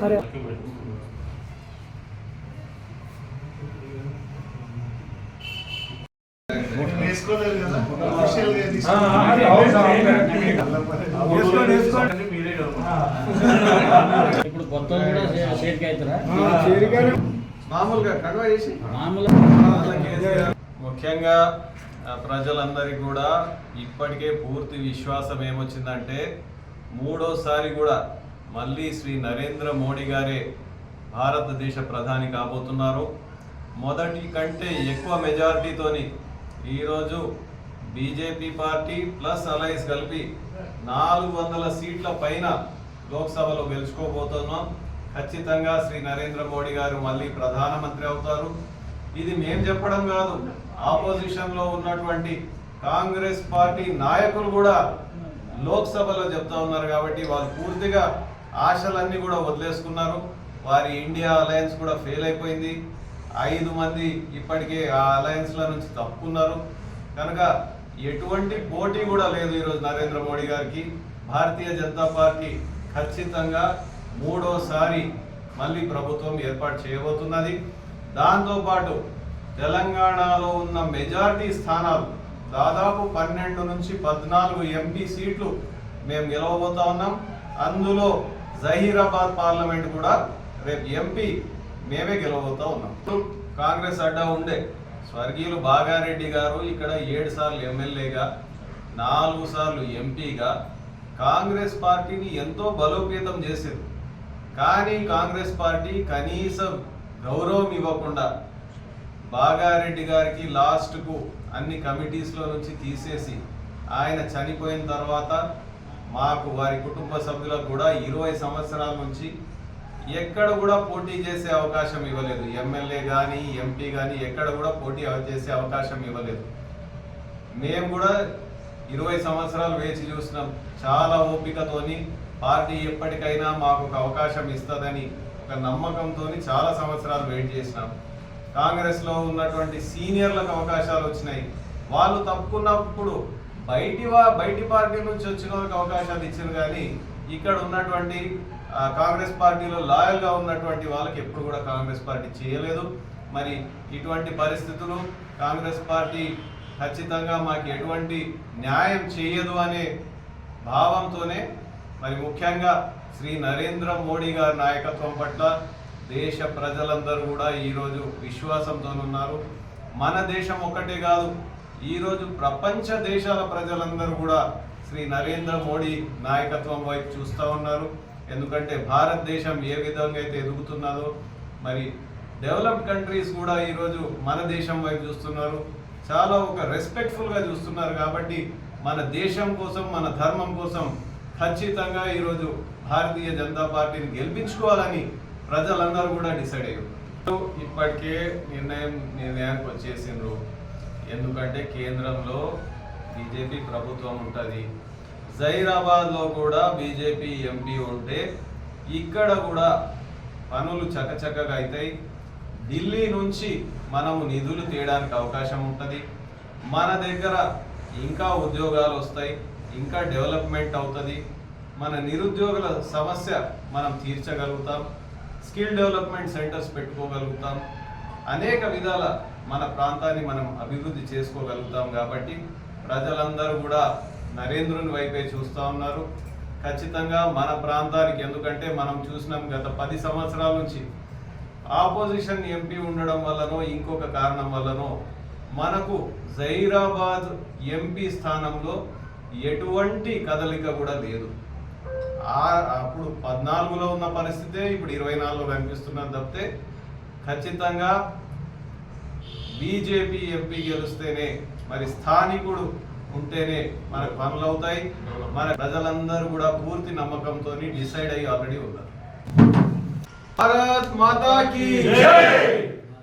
సరే ఇప్పుడు కొత్త కూడా షేర్కి అవుతారా మామూలుగా కడవ చేసి ముఖ్యంగా ప్రజలందరికీ కూడా ఇప్పటికే పూర్తి విశ్వాసం ఏమొచ్చిందంటే మూడోసారి కూడా మళ్ళీ శ్రీ నరేంద్ర మోడీ గారే భారతదేశ ప్రధాని కాబోతున్నారు. మొదటి కంటే ఎక్కువ మెజారిటీతోని ఈరోజు బీజేపీ పార్టీ ప్లస్ అలయన్స్ కలిపి 400 సీట్ల పైన లోక్సభలో గెలుచుకోబోతున్నాం. ఖచ్చితంగా శ్రీ నరేంద్ర మోడీ గారు మళ్ళీ ప్రధానమంత్రి అవుతారు. ఇది మేము చెప్పడం కాదు, ఆపోజిషన్లో ఉన్నటువంటి కాంగ్రెస్ పార్టీ నాయకులు కూడా లోక్సభలో చెప్తా ఉన్నారు. కాబట్టి వాళ్ళు పూర్తిగా ఆశలన్నీ కూడా వదిలేసుకున్నారు. వారి ఇండియా అలయన్స్ కూడా ఫెయిల్ అయిపోయింది. 5 మంది ఇప్పటికే ఆ అలయన్స్ల నుంచి తప్పుకున్నారు. కనుక ఎటువంటి పోటీ కూడా లేదు ఈరోజు నరేంద్ర మోడీ గారికి. భారతీయ జనతా పార్టీ ఖచ్చితంగా మూడోసారి మళ్ళీ ప్రభుత్వం ఏర్పాటు చేయబోతున్నది. దాంతోపాటు తెలంగాణలో ఉన్న మెజారిటీ స్థానాలు దాదాపు 12 నుంచి 14 ఎంపీ సీట్లు మేము గెలవబోతా ఉన్నాం. అందులో జహీరాబాద్ పార్లమెంట్ కూడా రేపు ఎంపీ మేమే గెలవబోతా ఉన్నాం. కాంగ్రెస్ అడ్డా ఉండే స్వర్గీయులు బాగారెడ్డి గారు ఇక్కడ 7 సార్లు ఎమ్మెల్యేగా 4 సార్లు ఎంపీగా కాంగ్రెస్ పార్టీని ఎంతో బలోపేతం చేశారు. కానీ కాంగ్రెస్ పార్టీ కనీసం గౌరవం ఇవ్వకుండా బాగారెడ్డి గారికి లాస్ట్కు అన్ని కమిటీస్లో నుంచి తీసేసి ఆయన చనిపోయిన తర్వాత మాకు వారి కుటుంబ సభ్యులకు కూడా 20 సంవత్సరాల నుంచి ఎక్కడ కూడా పోటీ చేసే అవకాశం ఇవ్వలేదు. ఎమ్మెల్యే కానీ ఎంపీ కానీ ఎక్కడ కూడా పోటీ చేసే అవకాశం ఇవ్వలేదు. మేము కూడా 20 సంవత్సరాలు వేచి చూసినాం. చాలా ఓపికతోని పార్టీ ఎప్పటికైనా మాకు ఒక అవకాశం ఇస్తుందని ఒక నమ్మకంతో చాలా సంవత్సరాలు వెయిట్ చేసినాం. కాంగ్రెస్లో ఉన్నటువంటి సీనియర్లకు అవకాశాలు వచ్చినాయి. వాళ్ళు తప్పుకున్నప్పుడు బయటి పార్టీ నుంచి వచ్చిన వాళ్ళకి అవకాశాలు ఇచ్చారు. కానీ ఇక్కడ ఉన్నటువంటి కాంగ్రెస్ పార్టీలో లాయల్గా ఉన్నటువంటి వాళ్ళకి ఎప్పుడు కూడా కాంగ్రెస్ పార్టీ చేయలేదు. మరి ఇటువంటి పరిస్థితులు కాంగ్రెస్ పార్టీ ఖచ్చితంగా మాకు ఎటువంటి న్యాయం చేయదు అనే భావంతోనే మరి ముఖ్యంగా శ్రీ నరేంద్ర మోడీ గారి నాయకత్వం పట్ల దేశ ప్రజలందరూ కూడా ఈరోజు విశ్వాసంతో ఉన్నారు. మన దేశం ఒక్కటే కాదు, ఈరోజు ప్రపంచ దేశాల ప్రజలందరూ కూడా శ్రీ నరేంద్ర మోడీ నాయకత్వం వైపు చూస్తూ ఉన్నారు. ఎందుకంటే భారతదేశం ఏ విధంగా అయితే ఎదుగుతున్నదో మరి డెవలప్డ్ కంట్రీస్ కూడా ఈరోజు మన దేశం వైపు చూస్తున్నారు. చాలా ఒక రెస్పెక్ట్ఫుల్గా చూస్తున్నారు. కాబట్టి మన దేశం కోసం, మన ధర్మం కోసం ఖచ్చితంగా ఈరోజు భారతీయ జనతా పార్టీని గెలిపించుకోవాలని ప్రజలందరూ కూడా డిసైడ్ అయ్యారు. ఇప్పటికే నిర్ణయానికి వచ్చేసిండ్రు. ఎందుకంటే కేంద్రంలో బీజేపీ ప్రభుత్వం ఉంటుంది. జహీరాబాద్లో కూడా బీజేపీ ఎంపీ ఉంటే ఇక్కడ కూడా పనులు చకచకగా అవుతాయి. ఢిల్లీ నుంచి మనము నిధులు తీయడానికి అవకాశం ఉంటుంది. మన దగ్గర ఇంకా ఉద్యోగాలు వస్తాయి, ఇంకా డెవలప్మెంట్ అవుతుంది. మన నిరుద్యోగుల సమస్య మనం తీర్చగలుగుతాం. స్కిల్ డెవలప్మెంట్ సెంటర్స్ పెట్టుకోగలుగుతాం. అనేక విధాల మన ప్రాంతాన్ని మనం అభివృద్ధి చేసుకోగలుగుతాం. కాబట్టి ప్రజలందరూ కూడా నరేంద్రుని వైపే చూస్తూ ఉన్నారు. ఖచ్చితంగా మన ప్రాంతానికి, ఎందుకంటే మనం చూసినాం గత 10 సంవత్సరాల నుంచి ఆపోజిషన్ ఎంపీ ఉండడం వల్లనో ఇంకొక కారణం వల్లనో మనకు జహీరాబాద్ ఎంపీ స్థానంలో ఎటువంటి కదలిక కూడా లేదు. అప్పుడు 14లో ఉన్న పరిస్థితే ఇప్పుడు 24లో కనిపిస్తున్నది తప్పితే ఖచ్చితంగా బీజేపీ ఎంపీ గెలుస్తేనే, మరి స్థానికుడు ఉంటేనే మనకు పనులు అవుతాయి. మన ప్రజలందరూ కూడా పూర్తి నమ్మకంతో డిసైడ్ అయ్యి ఆల్రెడీ ఉన్నారు. భారత్ మాతా కీ జై.